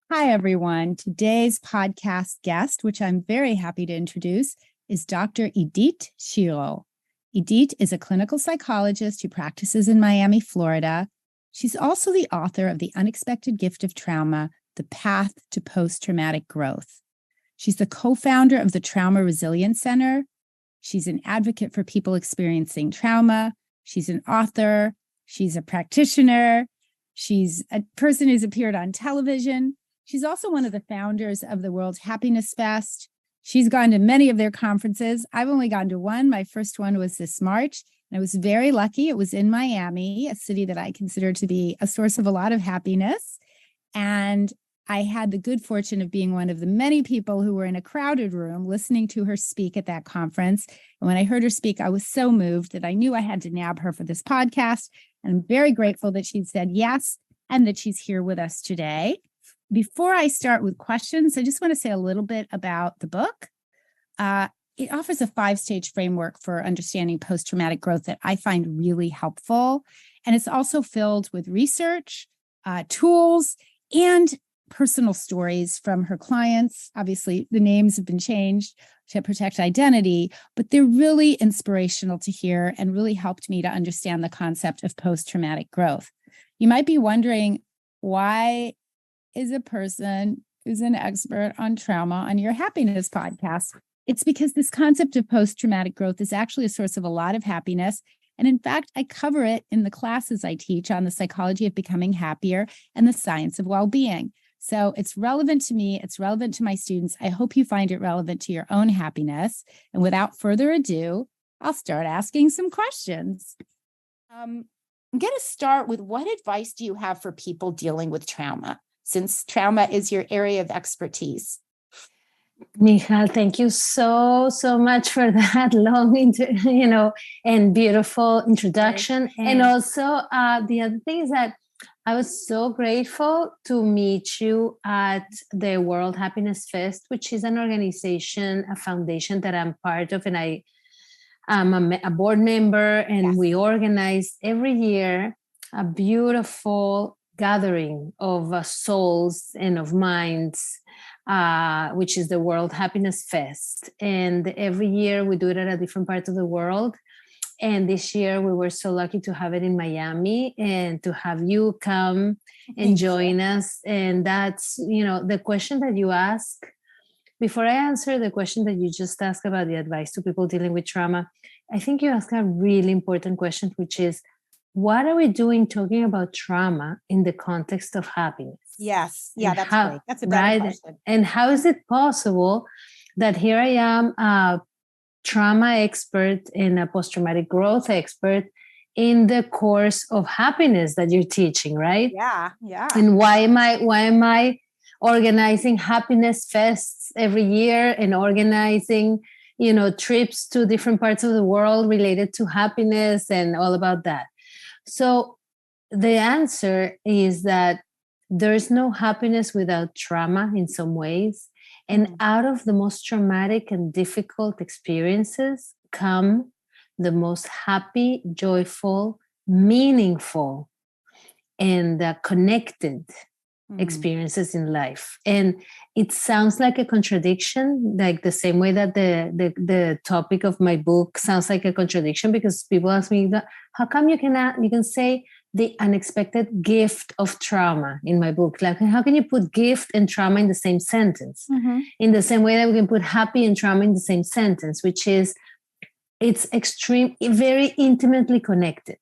Hi, everyone. Today's podcast guest, which I'm very happy to introduce, is Dr. Edith Shiro. Edith is a clinical psychologist who practices in Miami, Florida. She's also the author of The Unexpected Gift of Trauma, The Path to Post-Traumatic Growth. She's the co-founder of the Trauma Resilience Center. She's an advocate for people experiencing trauma. She's an author. She's a practitioner. She's a person who's appeared on television. She's also one of the founders of the World Happiness Fest. She's gone to many of their conferences. I've only gone to one. My first one was this March, and I was very lucky. It was in Miami, a city that I consider to be a source of a lot of happiness. And I had the good fortune of being one of the many people who were in a crowded room listening to her speak at that conference. And when I heard her speak, I was so moved that I knew I had to nab her for this podcast. And I'm very grateful that she said yes and that she's here with us today. Before I start with questions, I just want to say a little bit about the book. It offers a 5-stage framework for understanding post-traumatic growth that I find really helpful. And it's also filled with research, tools, and personal stories from her clients. Obviously, the names have been changed to protect identity, but they're really inspirational to hear and really helped me to understand the concept of post-traumatic growth. You might be wondering, why is a person who's an expert on trauma on your happiness podcast? It's because this concept of post-traumatic growth is actually a source of a lot of happiness. And in fact, I cover it in the classes I teach on the psychology of becoming happier and the science of well-being. So it's relevant to me. It's relevant to my students. I hope you find it relevant to your own happiness. And without further ado, I'll start asking some questions. I'm going to start with, what advice do you have for people dealing with trauma, since trauma is your area of expertise? Michal, thank you so much for that long, and beautiful introduction. And also, the other thing is that I was so grateful to meet you at the World Happiness Fest, which is an organization, a foundation that I'm part of, and I'm a board member, and yes, we organize every year a beautiful gathering of souls and of minds, which is the World Happiness Fest. And every year we do it at a different part of the world. And this year we were so lucky to have it in Miami and to have you come and join us. And that's, the question that you ask, before I answer the question that you just asked about the advice to people dealing with trauma, I think you asked a really important question, which is, what are we doing talking about trauma in the context of happiness? Yes. Yeah, that's great. That's a better question. And how is it possible that here I am, a trauma expert and a post-traumatic growth expert in the course of happiness that you're teaching, right? Yeah. And why am I organizing happiness fests every year and organizing, trips to different parts of the world related to happiness and all about that? So the answer is that there's no happiness without trauma in some ways. And out of the most traumatic and difficult experiences come the most happy, joyful, meaningful, and connected experiences in life. And it sounds like a contradiction, like the same way that the topic of my book sounds like a contradiction, because people ask me, how come you can say the unexpected gift of trauma in my book? Like, how can you put gift and trauma in the same sentence? In the same way that we can put happy and trauma in the same sentence, which is, it's very intimately connected.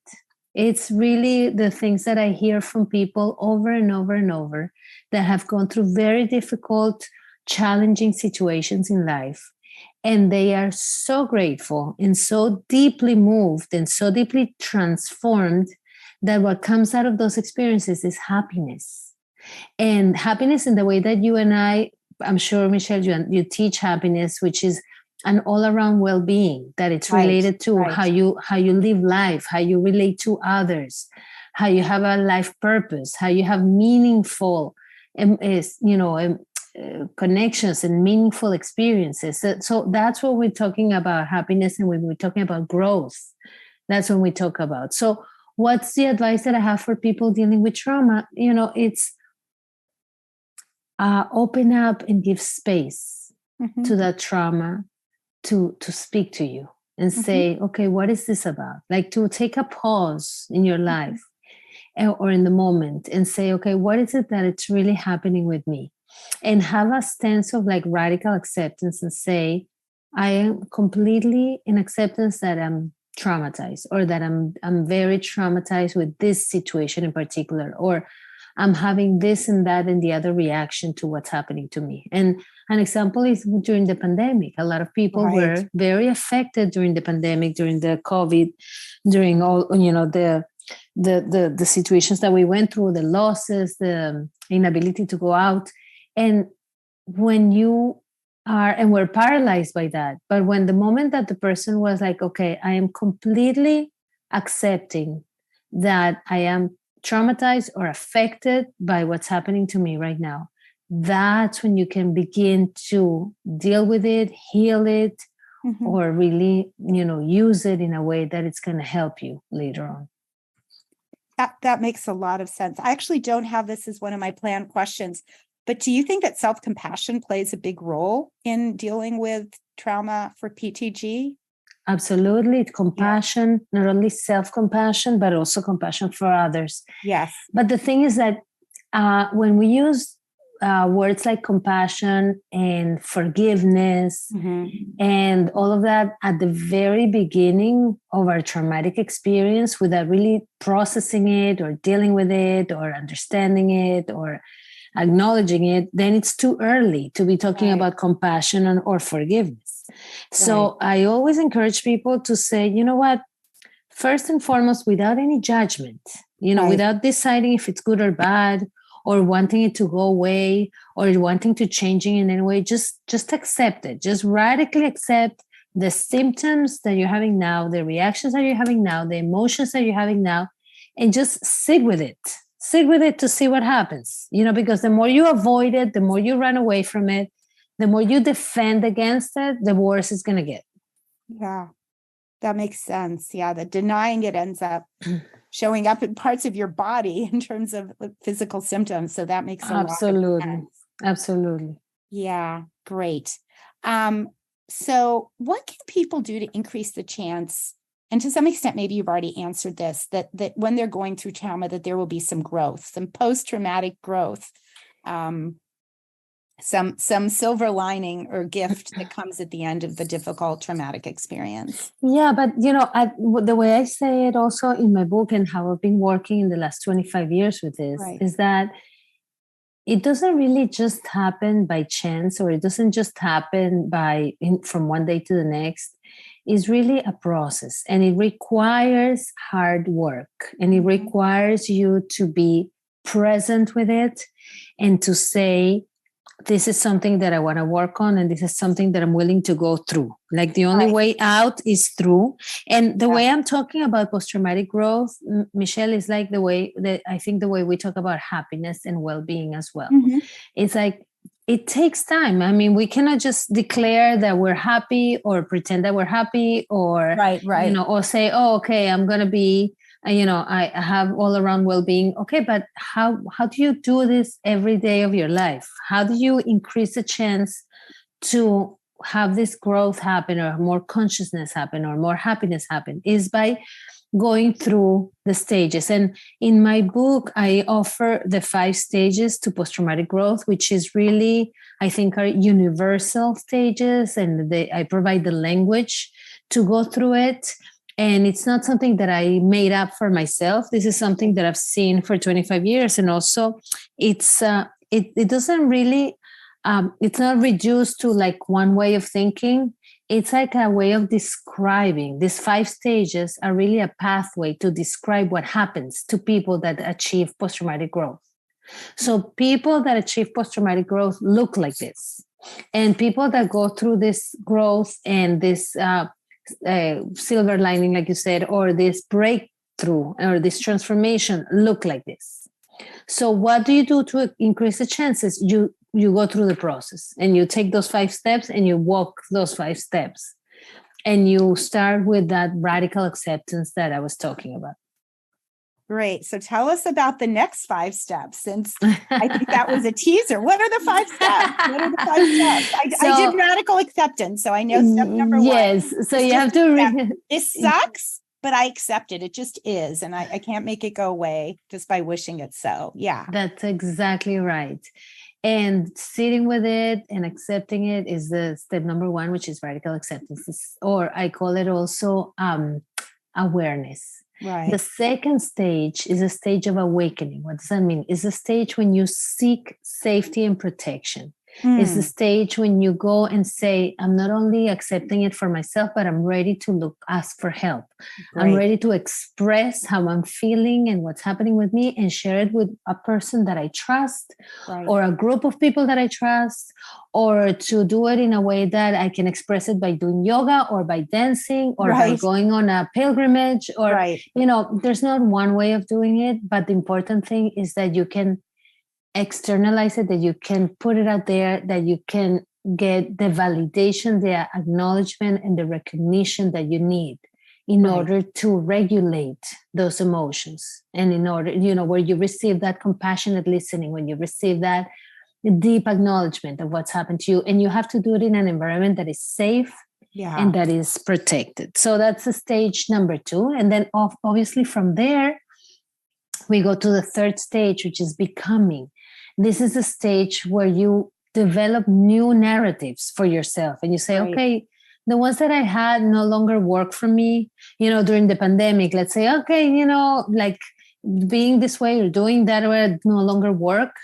It's really the things that I hear from people over and over and over that have gone through very difficult, challenging situations in life. And they are so grateful and so deeply moved and so deeply transformed that what comes out of those experiences is happiness. And happiness in the way that you and I'm sure, Michelle, you teach happiness, which is an all-around well-being, that it's related to how you live life, how you relate to others, how you have a life purpose, how you have meaningful connections and meaningful experiences. So that's what we're talking about, happiness. And when we're talking about growth, that's when we talk about. So what's the advice that I have for people dealing with trauma? It's open up and give space Mm-hmm. to that trauma to speak to you and say, okay, what is this about? Like to take a pause in your life or in the moment and say, okay, what is it that it's really happening with me? And have a sense of like radical acceptance and say, I am completely in acceptance that I'm traumatized, or that I'm very traumatized with this situation in particular, or I'm having this and that and the other reaction to what's happening to me. And an example is during the pandemic. A lot of people were very affected during the pandemic, during the COVID, during all, the situations that we went through, the losses, the inability to go out. And when you are, and we're paralyzed by that, but when the moment that the person was like, okay, I am completely accepting that I am traumatized or affected by what's happening to me right now, that's when you can begin to deal with it, heal it, or really, use it in a way that it's going to help you later on. That makes a lot of sense. I actually don't have this as one of my planned questions, but do you think that self-compassion plays a big role in dealing with trauma for PTG? Absolutely. Compassion, not only self-compassion, but also compassion for others. Yes. But the thing is that when we use words like compassion and forgiveness and all of that at the very beginning of our traumatic experience, without really processing it or dealing with it or understanding it or acknowledging it, then it's too early to be talking about compassion or forgiveness. So I always encourage people to say, you know what, first and foremost, without any judgment, without deciding if it's good or bad, or wanting it to go away, or wanting to change it in any way, just accept it. Just radically accept the symptoms that you're having now, the reactions that you're having now, the emotions that you're having now, and just sit with it. Sit with it to see what happens, because the more you avoid it, the more you run away from it, the more you defend against it, the worse it's going to get. Yeah, that makes sense. Yeah, that denying it ends up showing up in parts of your body in terms of physical symptoms. So that makes a lot of sense. Absolutely. Yeah, great. So what can people do to increase the chance, and to some extent, maybe you've already answered this, that when they're going through trauma, that there will be some growth, some post-traumatic growth, some silver lining or gift that comes at the end of the difficult traumatic experience? Yeah, but the way I say it also in my book, and how I've been working in the last 25 years with this, is that it doesn't really just happen by chance, or it doesn't just happen from one day to the next. It's really a process, and it requires hard work, and it requires you to be present with it and to say, this is something that I want to work on, and this is something that I'm willing to go through. Like the only way out is through. And the way I'm talking about post-traumatic growth, Michelle, is like the way that I think the way we talk about happiness and well-being as well. It's like, it takes time. I mean, we cannot just declare that we're happy or pretend that we're happy, or, or say, oh, okay, I'm going to be, I have all around well-being. Okay, but how do you do this every day of your life? How do you increase the chance to have this growth happen, or more consciousness happen, or more happiness happen? Is by going through the stages. And in my book, I offer the 5 stages to post-traumatic growth, which is really, I think, are universal stages. And I provide the language to go through it. And it's not something that I made up for myself. This is something that I've seen for 25 years. And also it's, it doesn't really, it's not reduced to like one way of thinking. It's like a way of describing. These 5 stages are really a pathway to describe what happens to people that achieve post-traumatic growth. So people that achieve post-traumatic growth look like this. And people that go through this growth and this silver lining, like you said, or this breakthrough or this transformation look like this. So what do you do to increase the chances? You go through the process, and you take those 5 steps, and you walk those 5 steps, and you start with that radical acceptance that I was talking about. Great. So tell us about the next 5 steps, since I think that was a teaser. What are the 5 steps? What are the 5 steps? I did radical acceptance, so I know step number 1. Yes. So you have to this sucks, but I accept it. It just is. And I can't make it go away just by wishing it so. Yeah. That's exactly right. And sitting with it and accepting it is the step number 1, which is radical acceptance, or I call it also awareness. Right. The second stage is a stage of awakening. What does that mean? It's a stage when you seek safety and protection. It's the stage when you go and say, I'm not only accepting it for myself, but I'm ready to ask for help. Great. I'm ready to express how I'm feeling and what's happening with me and share it with a person that I trust, right, or a group of people that I trust, or to do it in a way that I can express it by doing yoga or by dancing or right, by going on a pilgrimage or, right, there's not one way of doing it, but the important thing is that you can externalize it, that you can put it out there, that you can get the validation, the acknowledgement, and the recognition that you need in order to regulate those emotions. And in order, where you receive that compassionate listening, when you receive that deep acknowledgement of what's happened to you, and you have to do it in an environment that is safe and that is protected. So that's the stage number 2. And then obviously from there, we go to the third stage, which is becoming. This is a stage where you develop new narratives for yourself. And you say, okay, the ones that I had no longer work for me, during the pandemic. Let's say, okay, like being this way or doing that way no longer work.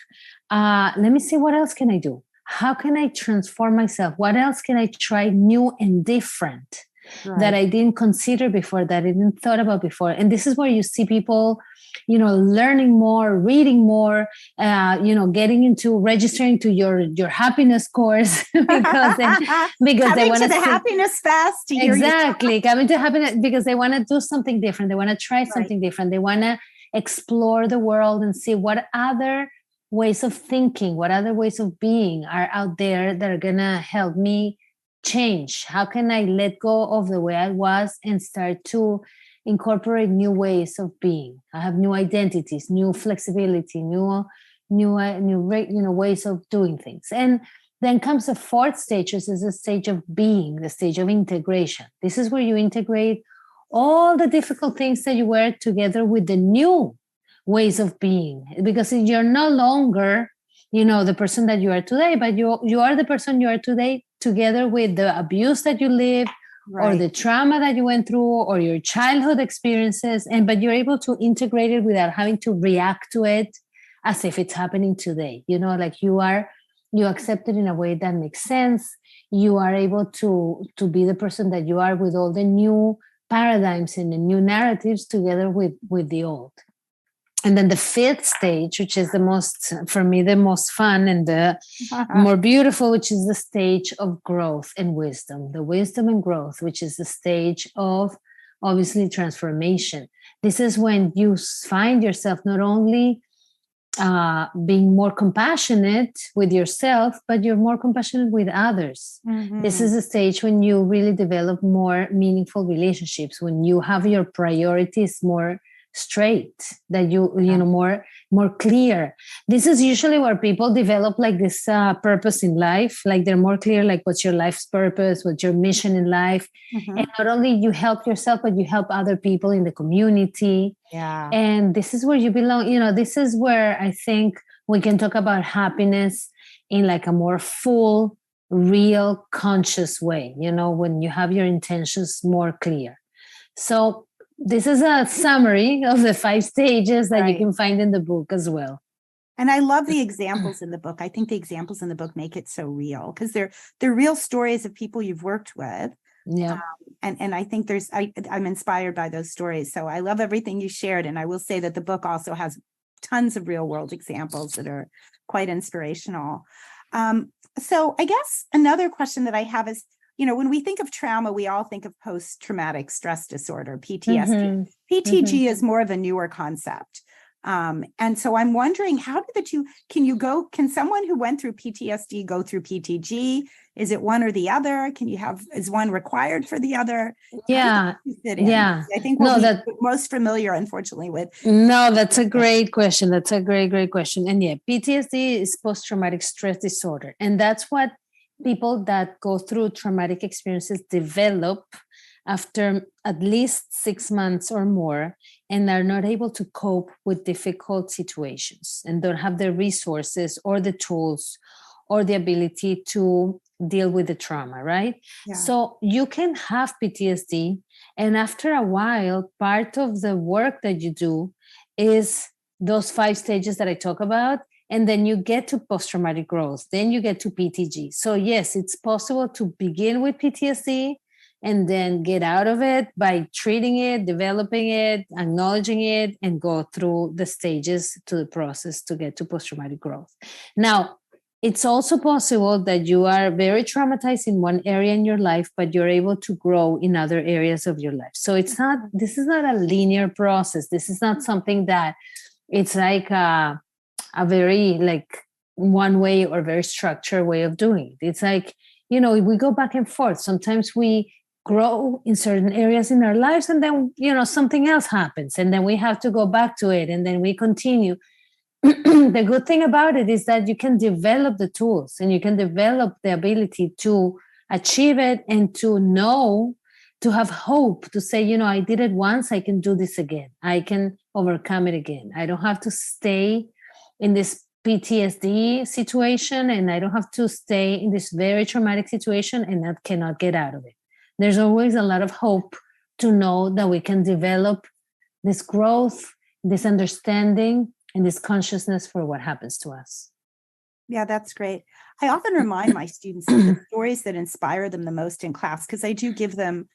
Let me see, what else can I do? How can I transform myself? What else can I try new and different that I didn't consider before, that I didn't thought about before? And this is where you see people, learning more, reading more, getting into registering to your happiness course because they want to the happiness fest. To exactly, coming to happiness because they want to do something different. They want to try something different. They want to explore the world and see what other ways of thinking, what other ways of being are out there that are gonna help me change. How can I let go of the way I was and start to incorporate new ways of being? I have new identities, new flexibility, new ways of doing things. And then comes the fourth stage, which is the stage of being, the stage of integration. This is where you integrate all the difficult things that you were together with the new ways of being, because you're no longer, the person that you are today, but you are the person you are today together with the abuse that you lived, or the trauma that you went through, or your childhood experiences, but you're able to integrate it without having to react to it as if it's happening today. Like you accept it in a way that makes sense. You are able to be the person that you are with all the new paradigms and the new narratives together with the old. And then the fifth stage, which is the most fun and the more beautiful, which is the stage of growth and wisdom, the wisdom and growth, which is the stage of obviously transformation. This is when you find yourself not only being more compassionate with yourself, but you're more compassionate with others. Mm-hmm. This is a stage when you really develop more meaningful relationships, when you have your priorities more straight, that you more clear. This is usually where people develop like this purpose in life, like they're more clear, like what's your life's purpose, what's your mission in life. Mm-hmm. And not only you help yourself, but you help other people in the community. And this is where you belong. This is where I think we can talk about happiness in like a more full, real, conscious way, when you have your intentions more clear. So this is a summary of the 5 stages that you can find in the book as well. And I love the examples in the book. I think the examples in the book make it so real because they're real stories of people you've worked with. Yeah. And I think I'm inspired by those stories. So I love everything you shared. And I will say that the book also has tons of real world examples that are quite inspirational. So I guess another question that I have is, when we think of trauma, we all think of post-traumatic stress disorder, PTSD. Mm-hmm. PTG is more of a newer concept. And so I'm wondering, how did the two, can someone who went through PTSD go through PTG? Is it one or the other? Is one required for the other? Yeah. Yeah. I think we'll be most familiar, unfortunately, with. No, that's a great question. That's a great question. And yeah, PTSD is post-traumatic stress disorder. And that's what people that go through traumatic experiences develop after at least 6 months or more, and are not able to cope with difficult situations and don't have the resources or the tools or the ability to deal with the trauma, right? Yeah. So you can have PTSD, and after a while, part of the work that you do is those 5 stages that I talk about, and then you get to post-traumatic growth, then you get to PTG. So yes, it's possible to begin with PTSD and then get out of it by treating it, developing it, acknowledging it, and go through the stages to the process to get to post-traumatic growth. Now, it's also possible that you are very traumatized in one area in your life, but you're able to grow in other areas of your life. So this is not a linear process. This is not something that it's like a very like one way or very structured way of doing it. It's like, we go back and forth. Sometimes we grow in certain areas in our lives, and then, something else happens, and then we have to go back to it, and then we continue. The good thing about it is that you can develop the tools and you can develop the ability to achieve it and to have hope, to say, I did it once, I can do this again. I can overcome it again. I don't have to stay in this PTSD situation, and I don't have to stay in this very traumatic situation and I cannot get out of it. There's always a lot of hope to know that we can develop this growth, this understanding, and this consciousness for what happens to us. Yeah, that's great. I often remind my students of the stories that inspire them the most in class, because I do give them,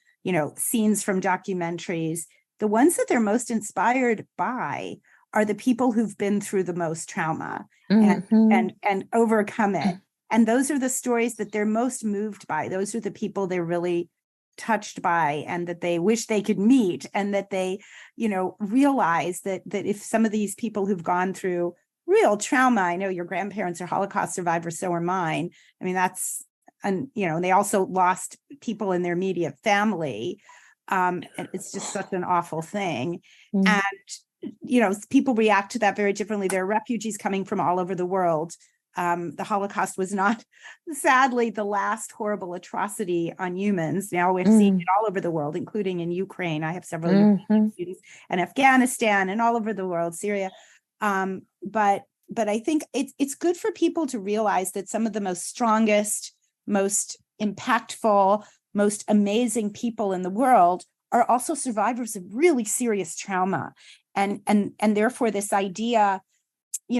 scenes from documentaries. The ones that they're most inspired by are the people who've been through the most trauma and overcome it. And those are the stories that they're most moved by. Those are the people they're really touched by, and that they wish they could meet, and that they, realize that if some of these people who've gone through real trauma, I know your grandparents are Holocaust survivors, so are mine. I mean, and they also lost people in their immediate family. And it's just such an awful thing. And, people react to that very differently. There are refugees coming from all over the world. The Holocaust was not, sadly, the last horrible atrocity on humans. Now we're seeing it all over the world, including in Ukraine. I have several Ukrainian students, and Afghanistan, and all over the world, Syria. But I think it's good for people to realize that some of the most strongest, most impactful, most amazing people in the world are also survivors of really serious trauma, and therefore this idea.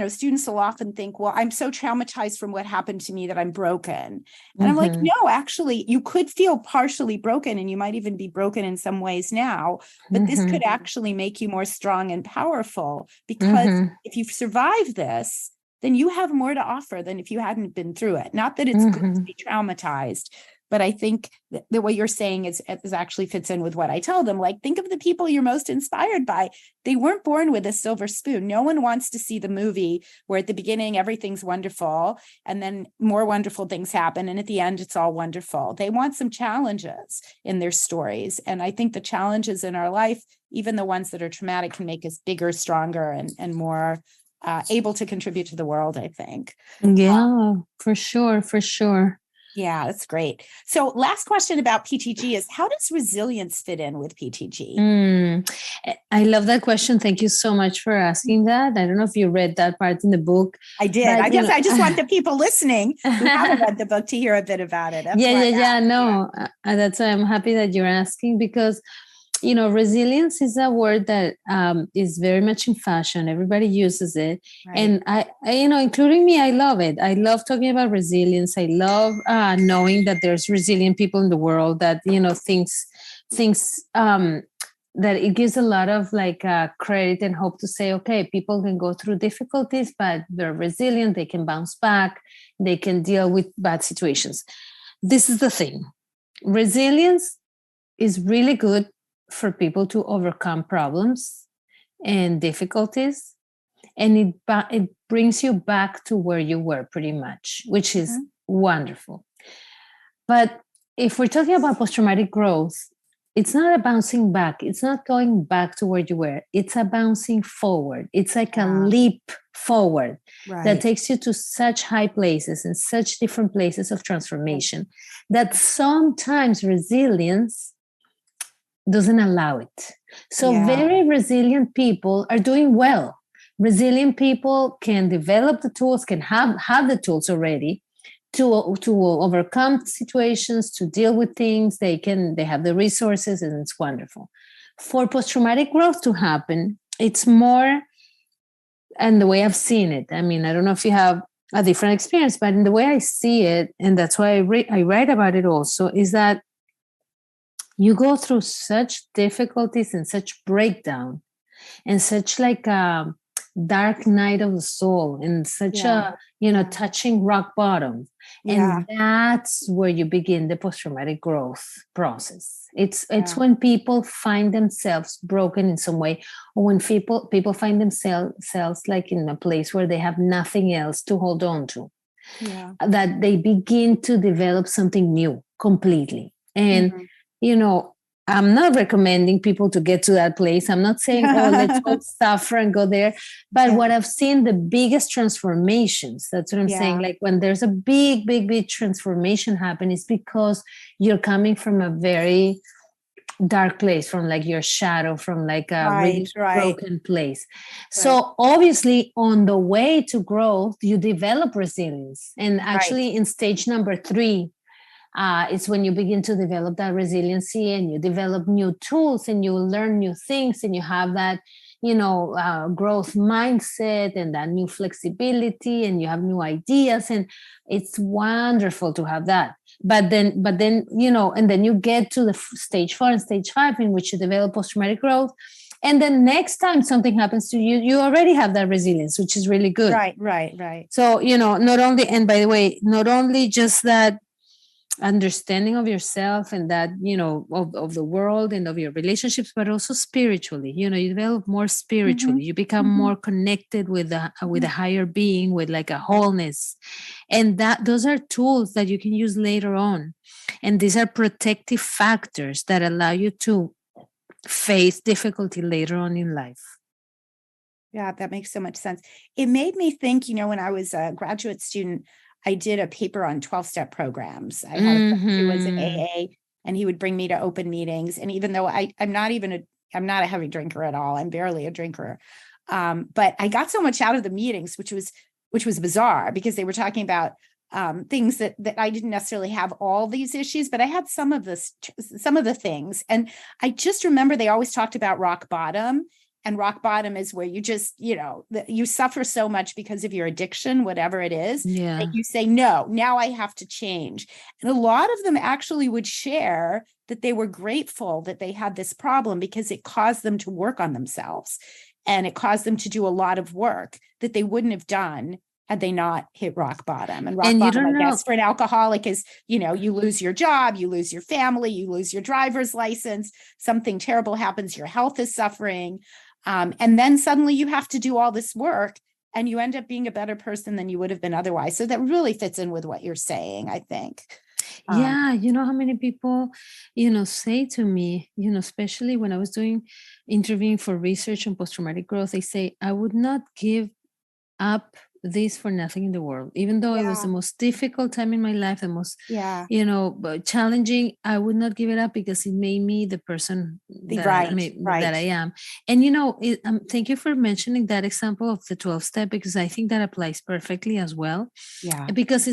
Students will often think, well, I'm so traumatized from what happened to me that I'm broken. And I'm like, no, actually, you could feel partially broken, and you might even be broken in some ways now, but this could actually make you more strong and powerful, because if you've survived this, then you have more to offer than if you hadn't been through it. Not that it's good to be traumatized, but I think that what you're saying is actually fits in with what I tell them. Like, think of the people you're most inspired by. They weren't born with a silver spoon. No one wants to see the movie where at the beginning everything's wonderful and then more wonderful things happen, and at the end it's all wonderful. They want some challenges in their stories. And I think the challenges in our life, even the ones that are traumatic, can make us bigger, stronger, and more able to contribute to the world, I think. Yeah, for sure. Yeah, that's great. So last question about PTG is, how does resilience fit in with PTG? I love that question. Thank you so much for asking that. I don't know if you read that part in the book. I did. I just want the people listening who haven't read the book to hear a bit about it. That's that's why I'm happy that you're asking, because resilience is a word that is very much in fashion. Everybody uses it. Right. And I, including me, I love it. I love talking about resilience. I love knowing that there's resilient people in the world, that, thinks that it gives a lot of credit and hope to say, okay, people can go through difficulties, but they're resilient. They can bounce back. They can deal with bad situations. This is the thing. Resilience is really good for people to overcome problems and difficulties, and it brings you back to where you were pretty much, which is wonderful. But if we're talking about post-traumatic growth, it's not a bouncing back. It's not going back to where you were. It's a bouncing forward. It's like a leap forward that takes you to such high places and such different places of transformation that sometimes resilience doesn't allow it. So very resilient people are doing well. Resilient people can develop the tools, can have the tools already to overcome situations, to deal with things. They have the resources, and it's wonderful. For post-traumatic growth to happen, it's more, and the way I've seen it, I mean, I don't know if you have a different experience, but in the way I see it, and that's why I write about it also, is that you go through such difficulties and such breakdown and such like a dark night of the soul and such a, touching rock bottom. And that's where you begin the post-traumatic growth process. It's when people find themselves broken in some way, or when people find themselves like in a place where they have nothing else to hold on to, that they begin to develop something new completely. And, I'm not recommending people to get to that place. I'm not saying, let's go suffer and go there. But what I've seen, the biggest transformations, that's what I'm saying. Like when there's a big, big, big transformation happen, it's because you're coming from a very dark place, from like your shadow, from like a really broken place. So obviously on the way to growth, you develop resilience. And actually in stage number 3, it's when you begin to develop that resiliency and you develop new tools and you learn new things and you have that, growth mindset and that new flexibility and you have new ideas, and it's wonderful to have that. But then, and then you get to the stage 4 and stage 5 in which you develop post-traumatic growth. And then next time something happens to you, you already have that resilience, which is really good. Right. So, not only, and by the way, not only just that understanding of yourself and that, of the world and of your relationships, but also spiritually, you develop more spiritually, you become more connected with a higher being, with like a wholeness. And those are tools that you can use later on. And these are protective factors that allow you to face difficulty later on in life. Yeah, that makes so much sense. It made me think, when I was a graduate student, I did a paper on 12-step programs. I had a friend who was an AA, and he would bring me to open meetings. And even though I'm not a heavy drinker at all, I'm barely a drinker. But I got so much out of the meetings, which was bizarre, because they were talking about things that I didn't necessarily have all these issues, but I had some of the things. And I just remember they always talked about rock bottom. And rock bottom is where you just, you suffer so much because of your addiction, whatever it is, that you say, no, now I have to change. And a lot of them actually would share that they were grateful that they had this problem because it caused them to work on themselves. And it caused them to do a lot of work that they wouldn't have done had they not hit rock bottom. And rock bottom, I guess, for an alcoholic is, you lose your job, you lose your family, you lose your driver's license, something terrible happens, your health is suffering. And then suddenly you have to do all this work and you end up being a better person than you would have been otherwise. So that really fits in with what you're saying, I think. You know how many people, say to me, especially when I was interviewing for research on post-traumatic growth, they say, I would not give up this for nothing in the world, even though it was the most difficult time in my life, the most challenging. I would not give it up because it made me the person that I am. And thank you for mentioning that example of the 12-step, because I think that applies perfectly as well. Because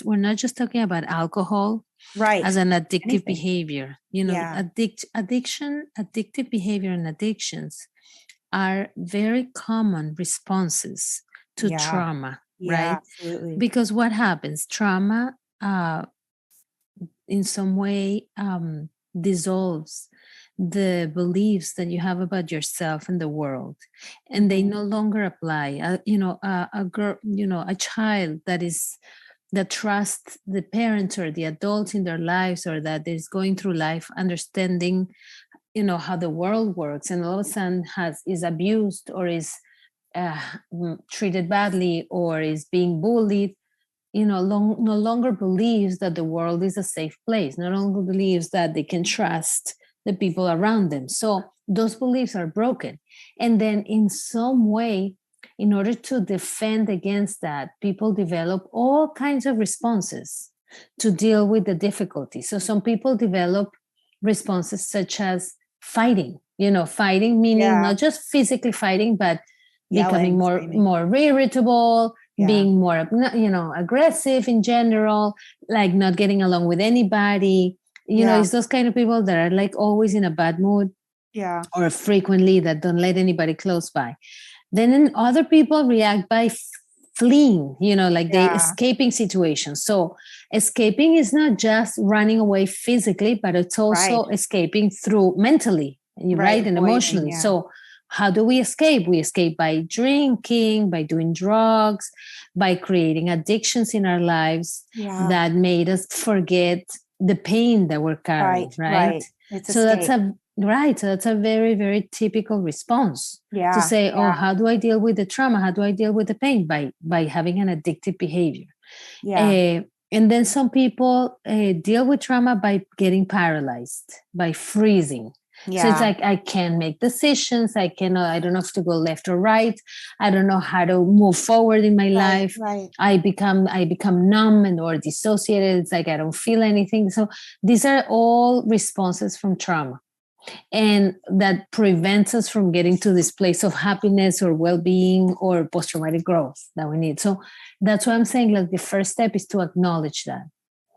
we're not just talking about alcohol as an addictive behavior. Addictive behavior and addictions are very common responses to trauma, right? Absolutely. Because what happens? Trauma in some way dissolves the beliefs that you have about yourself and the world, and they no longer apply. A girl, a child that trusts the parents or the adults in their lives, or that is going through life understanding, how the world works, and all of a sudden is abused or is treated badly or is being bullied, no longer believes that the world is a safe place, no longer believes that they can trust the people around them. So those beliefs are broken. And then in some way, in order to defend against that, people develop all kinds of responses to deal with the difficulty. So some people develop responses such as fighting, fighting meaning not just physically fighting, but becoming more irritable, being more, aggressive in general, like not getting along with anybody. It's those kind of people that are like always in a bad mood. Yeah. Or frequently that don't let anybody close by. Then other people react by fleeing, they escaping situations. So escaping is not just running away physically, but it's also escaping through mentally, right? And emotionally. Yeah. So how do we escape? We escape by drinking, by doing drugs, by creating addictions in our lives that made us forget the pain that we're carrying, right? So that's a very, very typical response to say, oh, how do I deal with the trauma? How do I deal with the pain? By having an addictive behavior. Yeah. And then some people deal with trauma by getting paralyzed, by freezing. Yeah. So it's like, I can't make decisions. I don't know if to go left or right. I don't know how to move forward in my life. Right. I become numb or dissociated. It's like, I don't feel anything. So these are all responses from trauma. And that prevents us from getting to this place of happiness or well-being or post-traumatic growth that we need. So that's why I'm saying, like, the first step is to acknowledge that.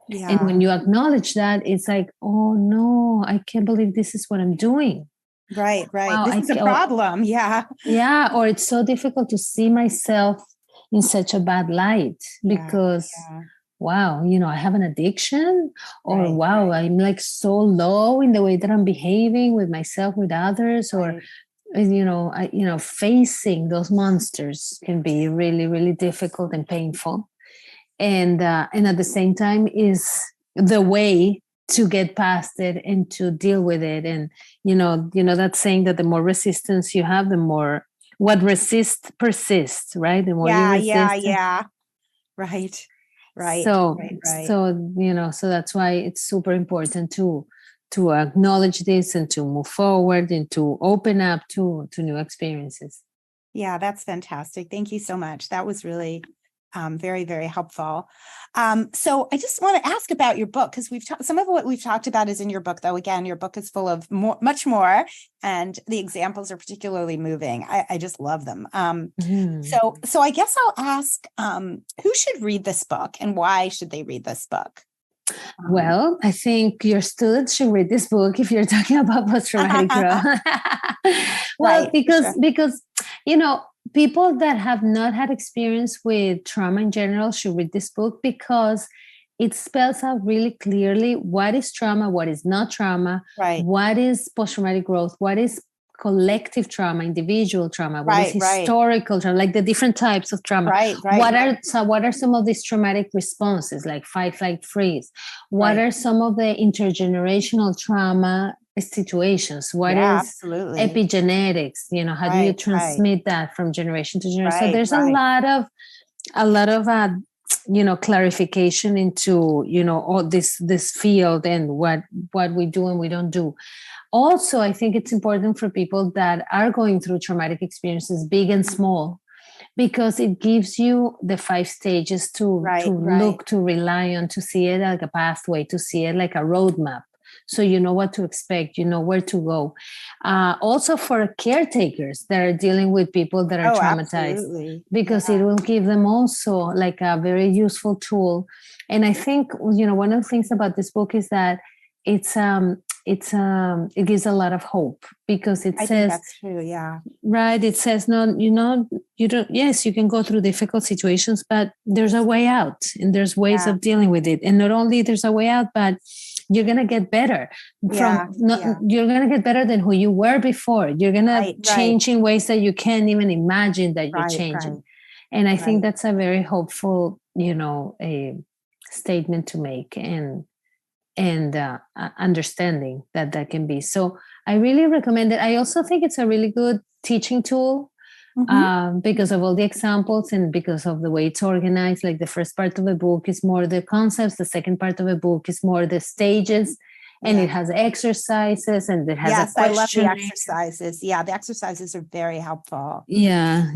Yeah. And when you acknowledge that, it's like, oh no, I can't believe this is what I'm doing. Right. Wow, this is a problem. Yeah. Yeah. Or it's so difficult to see myself in such a bad light because wow, I have an addiction, or wow, I'm like so low in the way that I'm behaving with myself, with others, or facing those monsters can be really, really difficult and painful. And at the same time is the way to get past it and to deal with it. And that saying that the more resistance you have, the more what resists persists, right? The more you resist. Right. So that's why it's super important to acknowledge this and to move forward and to open up to new experiences. Yeah, that's fantastic. Thank you so much. That was really very, very helpful. So I just want to ask about your book, because some of what we've talked about is in your book, though. Again, your book is full of much more, and the examples are particularly moving. I just love them. So I guess I'll ask, who should read this book and why should they read this book? Well, I think your students should read this book if you're talking about post-traumatic growth. Well, because people that have not had experience with trauma in general should read this book, because it spells out really clearly what is trauma, what is not trauma, what is post-traumatic growth, what is collective trauma, individual trauma, what is historical trauma, like the different types of trauma. What are some of these traumatic responses, like fight, flight, freeze? What are some of the intergenerational trauma situations? What is epigenetics? How do you transmit that from generation to generation? So there's a lot of clarification into all this field and what we do and we don't do. Also, I think it's important for people that are going through traumatic experiences, big and small, because it gives you the 5 stages to look, to rely on, to see it like a pathway, to see it like a roadmap. So you know what to expect, you know where to go. Also for caretakers that are dealing with people that are traumatized, because it will give them also like a very useful tool. And I think, one of the things about this book is that it gives a lot of hope, because it says, think that's true, yeah. Right. It says, no, you don't, yes, you can go through difficult situations, but there's a way out and there's ways of dealing with it. And not only there's a way out, but you're going to get better you're going to get better than who you were before. You're going to change in ways that you can't even imagine that you're changing. And I think that's a very hopeful, a statement to make, and understanding that can be. So I really recommend it. I also think it's a really good teaching tool because of all the examples and because of the way it's organized. Like the first part of the book is more the concepts, the second part of the book is more the stages, and it has exercises, and it has a question. I love the exercises. Yeah, the exercises are very helpful. Yeah.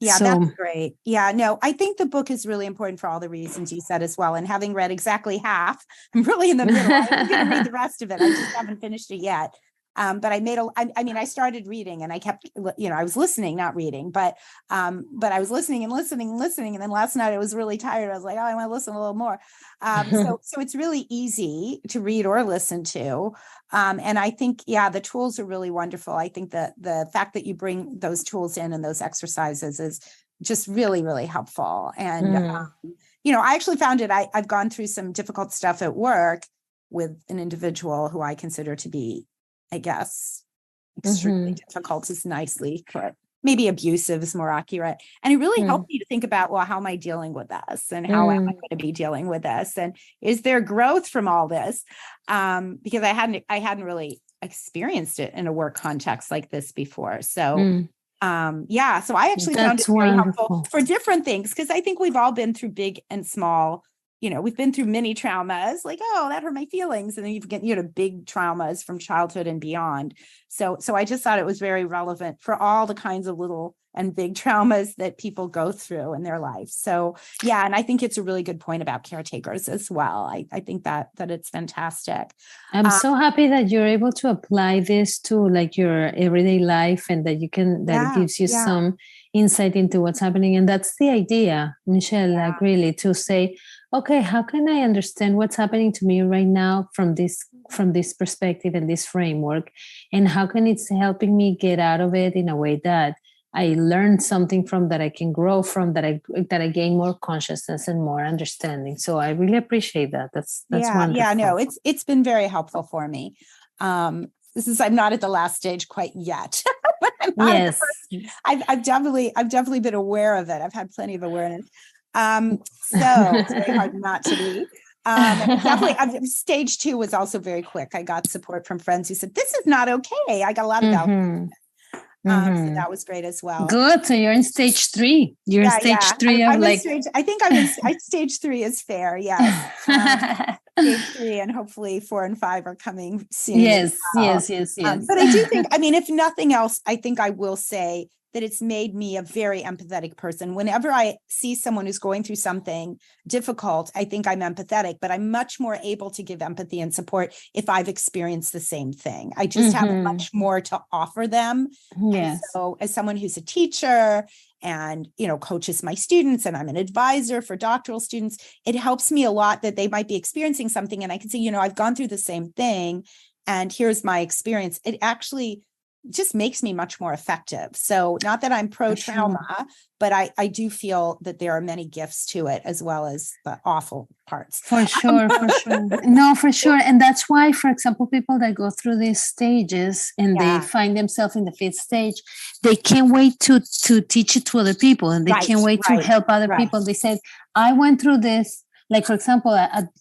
Yeah, that's great. Yeah, no, I think the book is really important for all the reasons you said as well. And having read exactly half, I'm really in the middle. I'm going to read the rest of it. I just haven't finished it yet. But I started reading and I kept, I was listening, not reading, but I was listening. And then last night I was really tired. I was like, oh, I want to listen a little more. So it's really easy to read or listen to. And I think, the tools are really wonderful. I think that the fact that you bring those tools in and those exercises is just really, really helpful. And, I actually found it, I've gone through some difficult stuff at work with an individual who I consider to be, I guess, extremely difficult is nicely put. Maybe abusive is more accurate. And it really helped me to think about, well, how am I dealing with this? And how am I going to be dealing with this? And is there growth from all this? Because I hadn't really experienced it in a work context like this before. So so I actually found it very helpful for different things, because I think we've all been through big and small. We've been through many traumas, like, oh, that hurt my feelings. And then you get, big traumas from childhood and beyond. So I just thought it was very relevant for all the kinds of little and big traumas that people go through in their life. So, and I think it's a really good point about caretakers as well. I think that it's fantastic. I'm so happy that you're able to apply this to like your everyday life, and that it gives you some insight into what's happening. And that's the idea, Michelle, like really to say, okay, how can I understand what's happening to me right now from this perspective and this framework? And how can it's helping me get out of it in a way that I learned something from, that I can grow from, that I gain more consciousness and more understanding. So I really appreciate that. That's wonderful. Yeah, no, it's been very helpful for me. I'm not at the last stage quite yet. But I've definitely been aware of it. I've had plenty of awareness. So it's very hard not to be. Definitely, stage 2 was also very quick. I got support from friends who said, this is not okay. I got a lot of help. So that was great as well. Good. So you're in stage 3. You're in stage 3 of like. I think stage 3 is fair. Yes. Stage 3 and hopefully 4 and 5 are coming soon. Yes. But I do think, if nothing else, I think I will say that it's made me a very empathetic person. Whenever I see someone who's going through something difficult, I think I'm empathetic, but I'm much more able to give empathy and support if I've experienced the same thing. I just have much more to offer them. Yes. And so as someone who's a teacher and, coaches my students, and I'm an advisor for doctoral students, it helps me a lot that they might be experiencing something. And I can say, I've gone through the same thing and here's my experience. It actually just makes me much more effective. So not that I'm pro-trauma, but I do feel that there are many gifts to it as well as the awful parts. For sure. No, for sure. And that's why, for example, people that go through these stages and they find themselves in the 5th stage, they can't wait to teach it to other people, and they can't wait to help other people. They said, I went through this. Like, for example,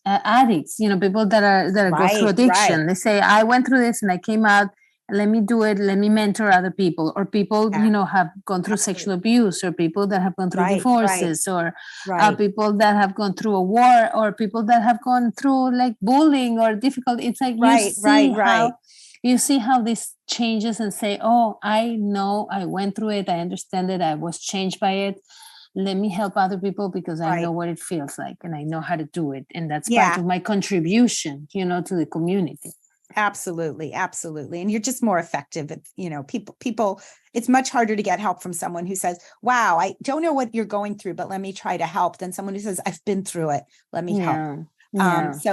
addicts, people that go through addiction. They say, I went through this and I came out. Let me do it. Let me mentor other people, or people, have gone through sexual abuse, or people that have gone through divorces, or people that have gone through a war, or people that have gone through like bullying or difficult. It's like you see how this changes and say, oh, I know, I went through it. I understand it. I was changed by it. Let me help other people because I know what it feels like and I know how to do it. And that's part of my contribution, to the community. Absolutely. And you're just more effective. People, it's much harder to get help from someone who says, wow, I don't know what you're going through, but let me try to help, than someone who says, I've been through it. Let me help.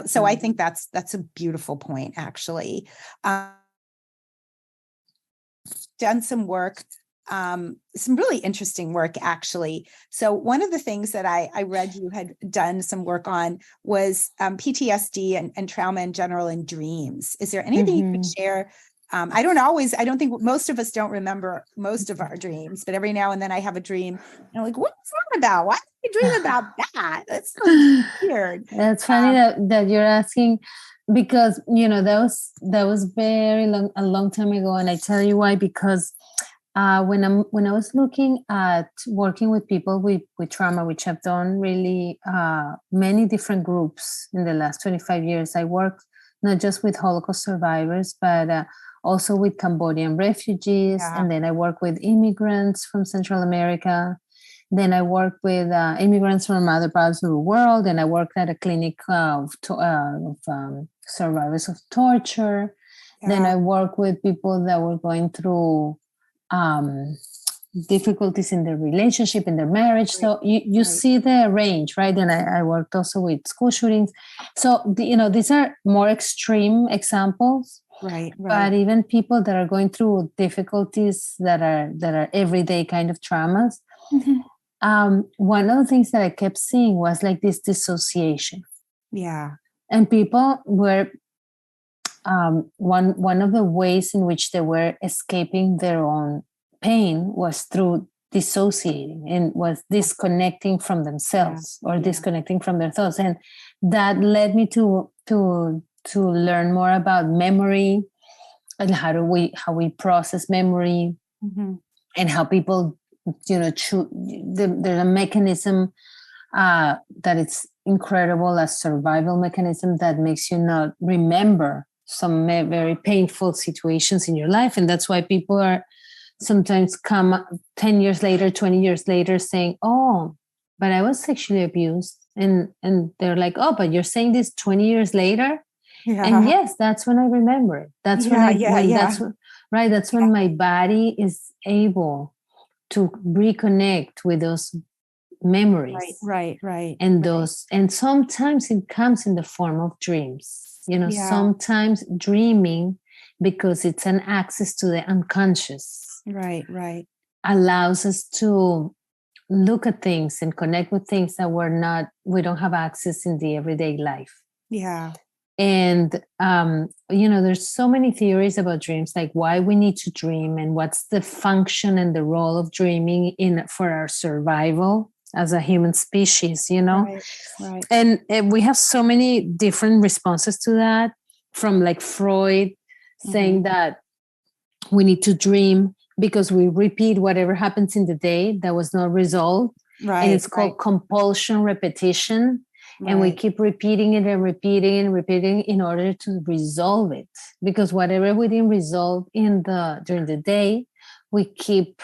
So I think that's a beautiful point, actually. Done some work, some really interesting work, actually. So one of the things that I read you had done some work on was PTSD and trauma in general in dreams. Is there anything you could share? I don't think most of us don't remember most of our dreams, but every now and then I have a dream and I'm like, what's that about? Why did I dream about that? That's so weird. That's funny that you're asking, because, that was a long time ago. And I tell you why, because When I was looking at working with people with trauma, which I've done really many different groups in the last 25 years, I worked not just with Holocaust survivors, but also with Cambodian refugees. Yeah. And then I work with immigrants from Central America. Then I worked with immigrants from other parts of the world. And I worked at a clinic of survivors of torture. Yeah. Then I worked with people that were going through difficulties in their relationship, in their marriage. So you see the range, right? And I worked also with school shootings. So these are more extreme examples, right? But even people that are going through difficulties that are everyday kind of traumas. Mm-hmm. One of the things that I kept seeing was like this dissociation. Yeah, and people were. One of the ways in which they were escaping their own pain was through dissociating and was disconnecting from themselves or disconnecting from their thoughts. And that led me to learn more about memory and how we process memory, and how people, there's a mechanism that it's incredible, a survival mechanism that makes you not remember some very painful situations in your life. And that's why people are sometimes come 10 years later, 20 years later saying, oh, but I was sexually abused. And they're like, oh, but you're saying this 20 years later? Yeah. And yes, that's when I remember it. That's that's when my body is able to reconnect with those memories. Right. And sometimes it comes in the form of dreams. Sometimes dreaming, because it's an access to the unconscious. Right. Allows us to look at things and connect with things that we don't have access in the everyday life. Yeah. And, there's so many theories about dreams, like why we need to dream and what's the function and the role of dreaming for our survival as a human species, Right. And we have so many different responses to that, from like Freud saying that we need to dream because we repeat whatever happens in the day that was not resolved. Right. And it's called compulsion repetition. Right. And we keep repeating it and repeating and repeating in order to resolve it. Because whatever we didn't resolve during the day, we keep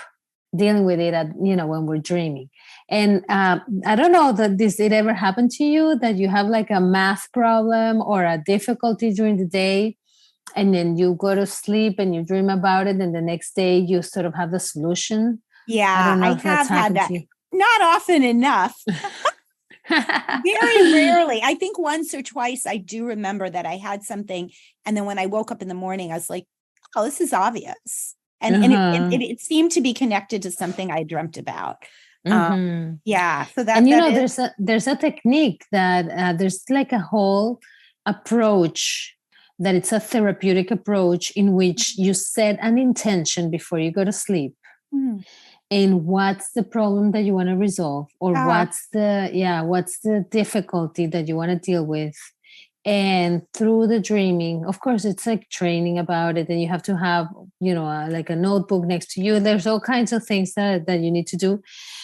dealing with it when we're dreaming. And I don't know that it ever happened to you, that you have like a math problem or a difficulty during the day, and then you go to sleep and you dream about it, and the next day you sort of have the solution. Yeah, I don't know if have had that. Not often enough. Very rarely. I think once or twice I do remember that I had something, and then when I woke up in the morning, I was like, oh, this is obvious. And it seemed to be connected to something I dreamt about. Yeah. So that, and there's a technique that there's like a whole approach, that it's a therapeutic approach in which you set an intention before you go to sleep. And what's the problem that you want to resolve, or what's the difficulty that you want to deal with. And through the dreaming, of course, it's like training about it, and you have to have, like a notebook next to you. There's all kinds of things that you need to do.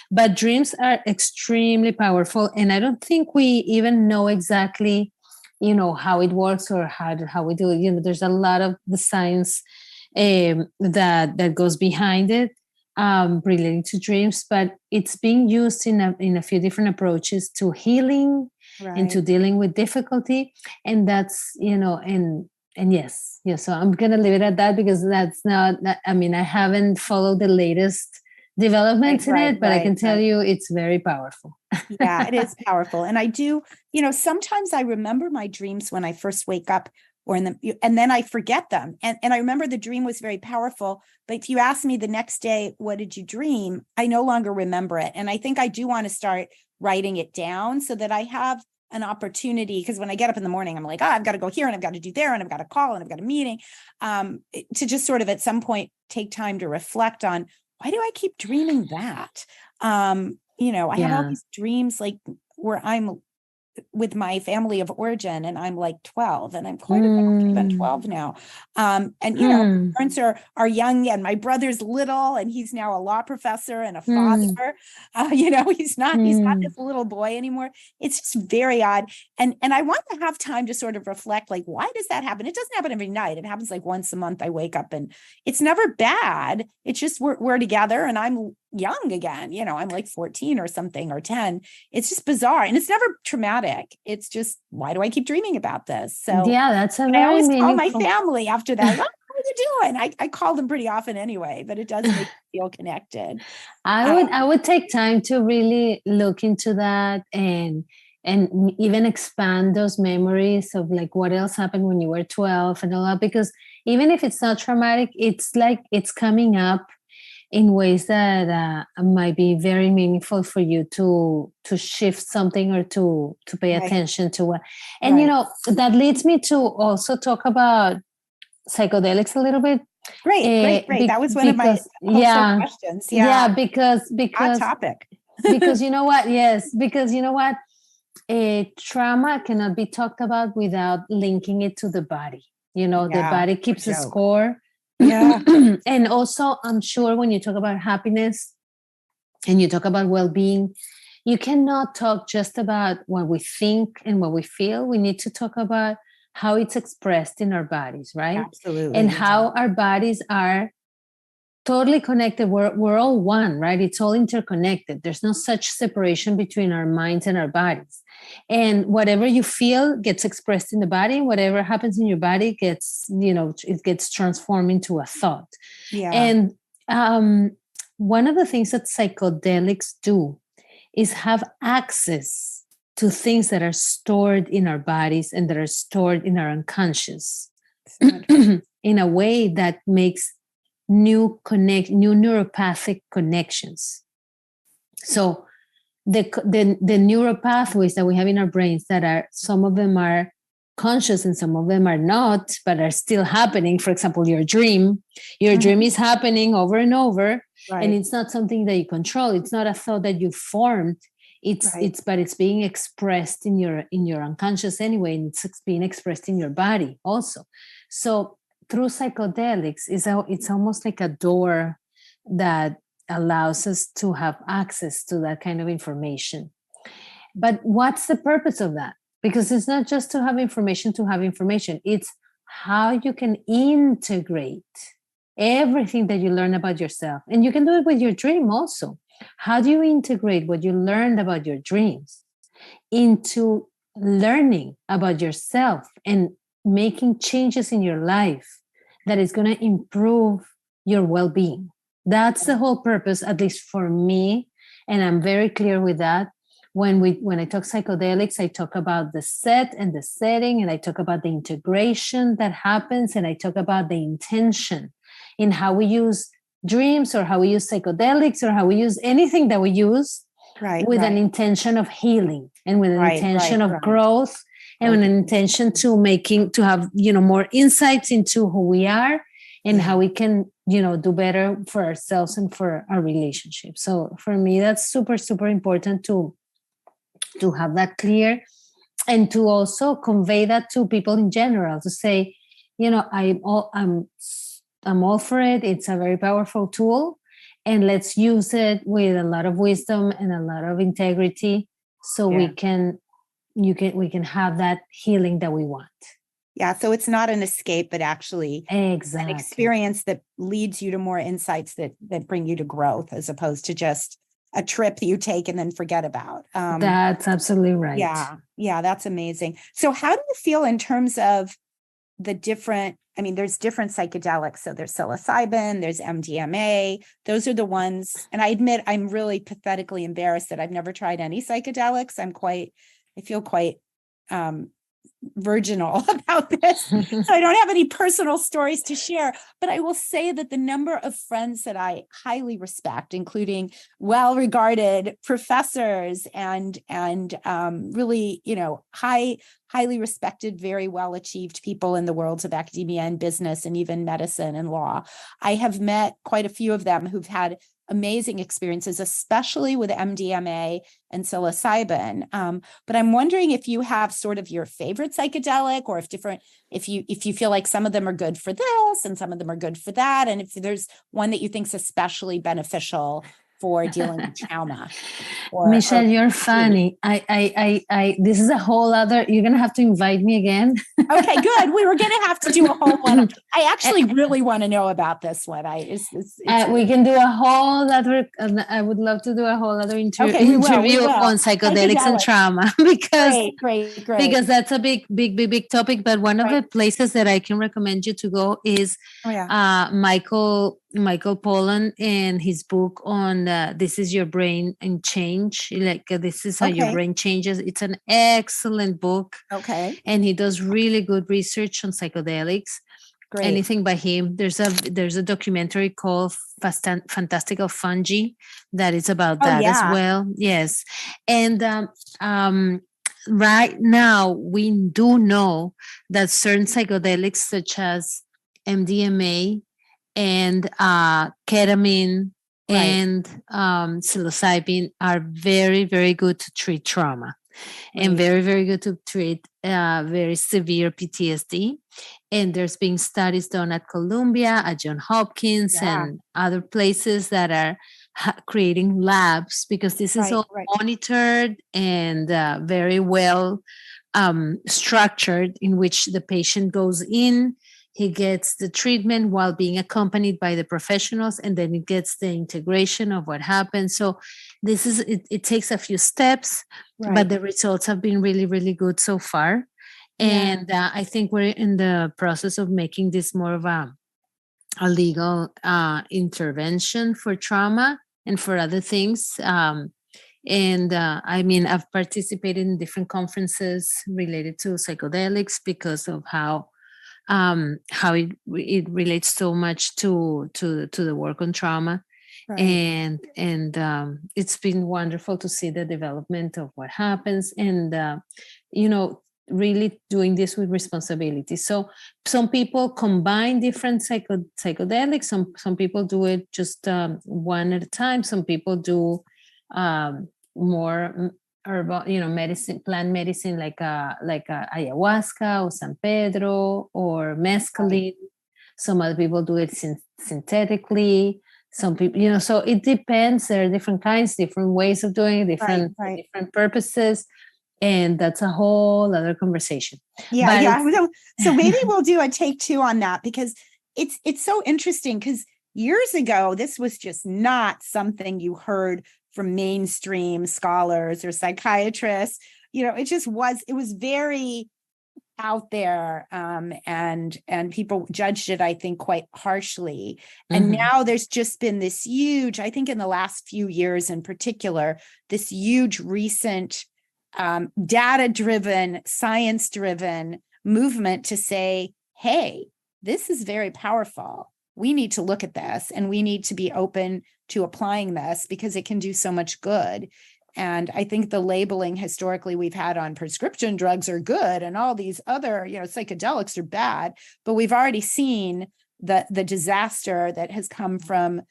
But dreams are extremely powerful. And I don't think we even know exactly, how it works or how we do it. There's a lot of the science that goes behind it, relating to dreams, but it's being used in a few different approaches to healing. Right. Into dealing with difficulty. And that's, and yes. So I'm going to leave it at that, because that's not, I haven't followed the latest developments in it, but I can tell you it's very powerful. Yeah, it is powerful. And I do, sometimes I remember my dreams when I first wake up, and then I forget them. And I remember the dream was very powerful, but if you ask me the next day, what did you dream? I no longer remember it. And I think I do want to start writing it down so that I have an opportunity, because when I get up in the morning, I'm like, I've got to go here and I've got to do there and I've got a call and I've got a meeting, to just sort of at some point take time to reflect on, why do I keep dreaming that? I have all these dreams like where I'm with my family of origin, and I'm like 12, and I'm quite a bit older than 12 now. And parents are young, and my brother's little, and he's now a law professor and a father. He's not this little boy anymore. It's just very odd. And I want to have time to sort of reflect, like, why does that happen? It doesn't happen every night. It happens like once a month. I wake up and it's never bad. It's just we're together and I'm young again. I'm like 14 or something, or 10. It's just bizarre. And it's never traumatic. It's just, why do I keep dreaming about this? So yeah, that's I always call my family after that. How are you doing? I call them pretty often anyway, but it does make me feel connected. I would take time to really look into that and even expand those memories of like what else happened when you were 12 and all that, because even if it's not traumatic, it's like it's coming up in ways that might be very meaningful for you to shift something or to pay attention to what. And that leads me to also talk about psychedelics a little bit. Great. That was one of my questions. Because hot topic. because you know what? Yes, because you know what? Trauma cannot be talked about without linking it to the body. The body keeps a score. Yeah. And also, I'm sure when you talk about happiness and you talk about well-being, you cannot talk just about what we think and what we feel. We need to talk about how it's expressed in our bodies, right? Absolutely. And how our bodies are totally connected. We're all one, right? It's all interconnected. There's no such separation between our minds and our bodies. And whatever you feel gets expressed in the body. Whatever happens in your body gets, it gets transformed into a thought. Yeah. And one of the things that psychedelics do is have access to things that are stored in our bodies and that are stored in our unconscious in a way that makes new neuropathic connections. So the neural pathways that we have in our brains, that are, some of them are conscious and some of them are not, but are still happening. For example, your dream is happening over and over, and it's not something that you control. It's not a thought that you formed. But it's being expressed in your unconscious anyway, and it's being expressed in your body also. So through psychedelics, it's almost like a door that allows us to have access to that kind of information. But what's the purpose of that? Because it's not just to have information. It's how you can integrate everything that you learn about yourself. And you can do it with your dream also. How do you integrate what you learned about your dreams into learning about yourself and making changes in your life that is going to improve your well-being? That's the whole purpose, at least for me. And I'm very clear with that. When I talk psychedelics, I talk about the set and the setting, and I talk about the integration that happens, and I talk about the intention in how we use dreams, or how we use psychedelics, or how we use anything that we use with an intention of healing, and with an intention of growth, and with an intention to have more insights into who we are and how we can do better for ourselves and for our relationships. So for me, that's super, super important to have that clear, and to also convey that to people in general, to say, I'm all for it. It's a very powerful tool, and let's use it with a lot of wisdom and a lot of integrity, so we can have that healing that we want. Yeah. So it's not an escape, but actually an experience that leads you to more insights that bring you to growth, as opposed to just a trip that you take and then forget about. That's absolutely right. Yeah. That's amazing. So how do you feel in terms of the different, there's different psychedelics. So there's psilocybin, there's MDMA. Those are the ones. And I admit, I'm really pathetically embarrassed that I've never tried any psychedelics. I feel quite virginal about this. So I don't have any personal stories to share, but I will say that the number of friends that I highly respect, including well-regarded professors and really, highly respected, very well-achieved people in the worlds of academia and business and even medicine and law. I have met quite a few of them who've had amazing experiences, especially with MDMA and psilocybin. But I'm wondering if you have sort of your favorite psychedelic, or if you feel like some of them are good for this and some of them are good for that, and if there's one that you think is especially beneficial for dealing with trauma. Michelle, you're funny. I this is a whole other, you're going to have to invite me again. Okay, good. We were going to have to do a whole one. I actually really want to know about this one. We can do a whole other, I would love to do a whole other interview on psychedelics and trauma, because great. Because that's a big topic. But one of the places that I can recommend you to go is Michael Pollan and his book on This Is Your Brain and Change. This is how your brain changes. It's an excellent book. Okay. And he does really good research on psychedelics. Great. Anything by him. There's a documentary called Fantastical Fungi that is about that as well. Yes. And right now we do know that certain psychedelics such as MDMA and ketamine and psilocybin are very, very good to treat trauma and very, very good to treat very severe PTSD. And there's been studies done at Columbia, at Johns Hopkins, and other places that are creating labs, because this is all monitored and very well structured, in which the patient goes in, he gets the treatment while being accompanied by the professionals, and then it gets the integration of what happens. So this is, it takes a few steps, but the results have been really, really good so far. And I think we're in the process of making this more of a legal intervention for trauma and for other things. I mean, I've participated in different conferences related to psychedelics because of how it relates so much to the work on trauma. And it's been wonderful to see the development of what happens, and really doing this with responsibility. So some people combine different psychedelics. Some people do it just one at a time. Some people do more herbal, medicine, plant medicine, like ayahuasca or San Pedro or mescaline. Some other people do it synthetically. Some people, so it depends. There are different kinds, different ways of doing it, different purposes. And that's a whole other conversation. So maybe we'll do a take 2 on that, because it's so interesting, because years ago, this was just not something you heard from mainstream scholars or psychiatrists. It was very out there, and people judged it, I think, quite harshly. And now there's just been this huge, I think in the last few years in particular, this huge recent data-driven, science-driven movement to say, hey, this is very powerful. We need to look at this, and we need to be open to applying this, because it can do so much good. And I think the labeling historically we've had on prescription drugs are good, and all these other, psychedelics are bad. But we've already seen the disaster that has come from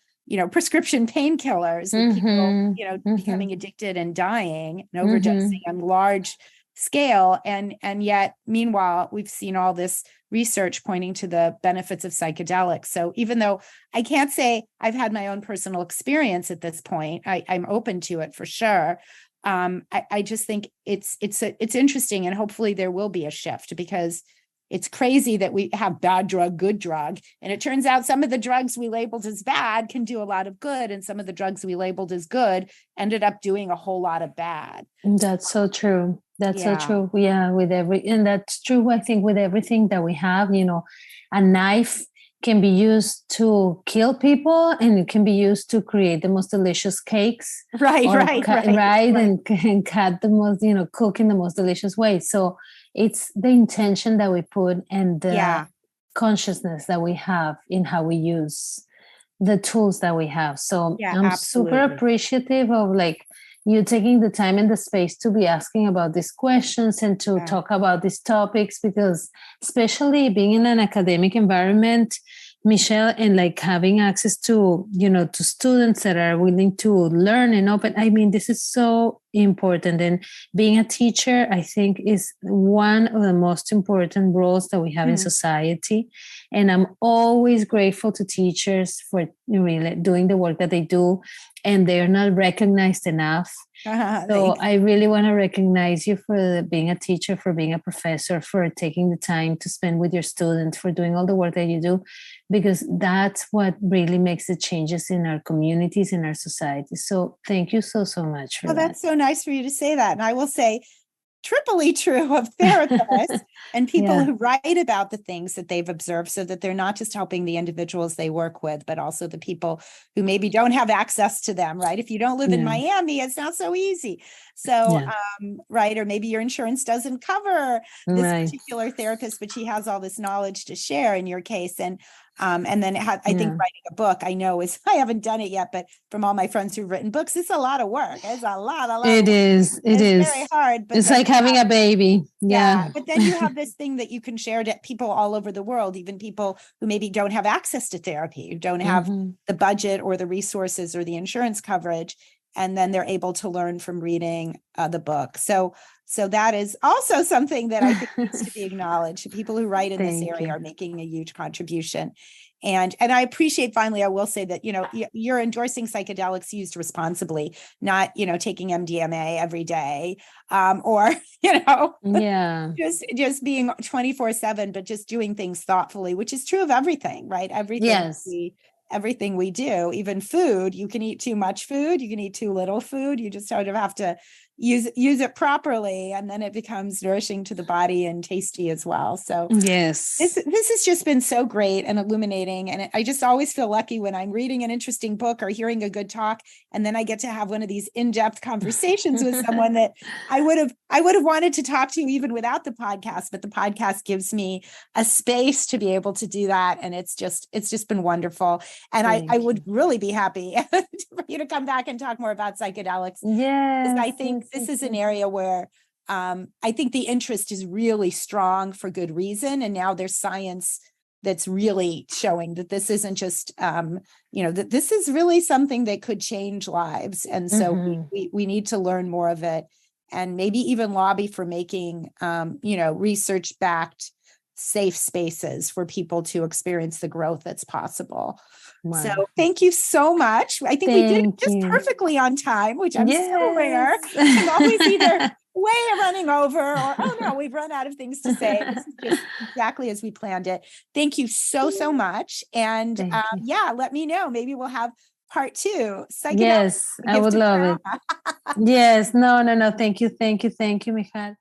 prescription painkillers, with people, becoming addicted and dying and overdosing on large scale. And yet, meanwhile, we've seen all this research pointing to the benefits of psychedelics. So even though I can't say I've had my own personal experience at this point, I'm open to it for sure. I just think it's interesting, and hopefully there will be a shift, because it's crazy that we have bad drug, good drug. And it turns out some of the drugs we labeled as bad can do a lot of good. And some of the drugs we labeled as good ended up doing a whole lot of bad. That's so true. That's so true. Yeah, and that's true, I think, with everything that we have. A knife can be used to kill people, and it can be used to create the most delicious cakes. Right. And cut the most, cook in the most delicious way. So it's the intention that we put, and the consciousness that we have in how we use the tools that we have. So I'm super appreciative of you taking the time and the space to be asking about these questions and to talk about these topics, because especially being in an academic environment, Michelle, and like having access to, to students that are willing to learn and open. I mean, this is so important. And being a teacher, I think, is one of the most important roles that we have in society. And I'm always grateful to teachers for really doing the work that they do, and they're not recognized enough. So I really want to recognize you for being a teacher, for being a professor, for taking the time to spend with your students, for doing all the work that you do, because that's what really makes the changes in our communities, in our society. So thank you so much for that. That's so nice for you to say that. And I will say, triply true of therapists and people who write about the things that they've observed, so that they're not just helping the individuals they work with, but also the people who maybe don't have access to them, right? If you don't live in Miami, it's not so easy. So, right. Or maybe your insurance doesn't cover this particular therapist, but she has all this knowledge to share in your case. And then I think writing a book, I know I haven't done it yet, but from all my friends who've written books, it's a lot of work. It's a lot. It is very hard. But it's like having a baby. Yeah. But then you have this thing that you can share to people all over the world, even people who maybe don't have access to therapy, who don't have the budget or the resources or the insurance coverage. And then they're able to learn from reading the book. So that is also something that I think needs to be acknowledged. People who write in this area are making a huge contribution. And I appreciate, finally, I will say that, you're endorsing psychedelics used responsibly, not, taking MDMA every day, or, just being 24/7, but just doing things thoughtfully, which is true of everything, right? Everything we do, even food, you can eat too much food, you can eat too little food. You just sort of have to use it properly, and then it becomes nourishing to the body and tasty as well. So yes, this has just been so great and illuminating. And I just always feel lucky when I'm reading an interesting book or hearing a good talk, and then I get to have one of these in-depth conversations with someone that I would have wanted to talk to even without the podcast, but the podcast gives me a space to be able to do that. And it's just been wonderful. And I would really be happy for you to come back and talk more about psychedelics. Yes. I think this is an area where I think the interest is really strong for good reason. And now there's science that's really showing that this isn't just, that this is really something that could change lives. And so we need to learn more of it, and maybe even lobby for making, research-backed safe spaces for people to experience the growth that's possible. Wow. So thank you so much. I think we did it just perfectly on time, which I'm so rare. I'm always either way running over or, oh no, we've run out of things to say. This is just exactly as we planned it. Thank you so much. And let me know. Maybe we'll have part 2. Yes, I would love it. Yes. No. Thank you, Michal.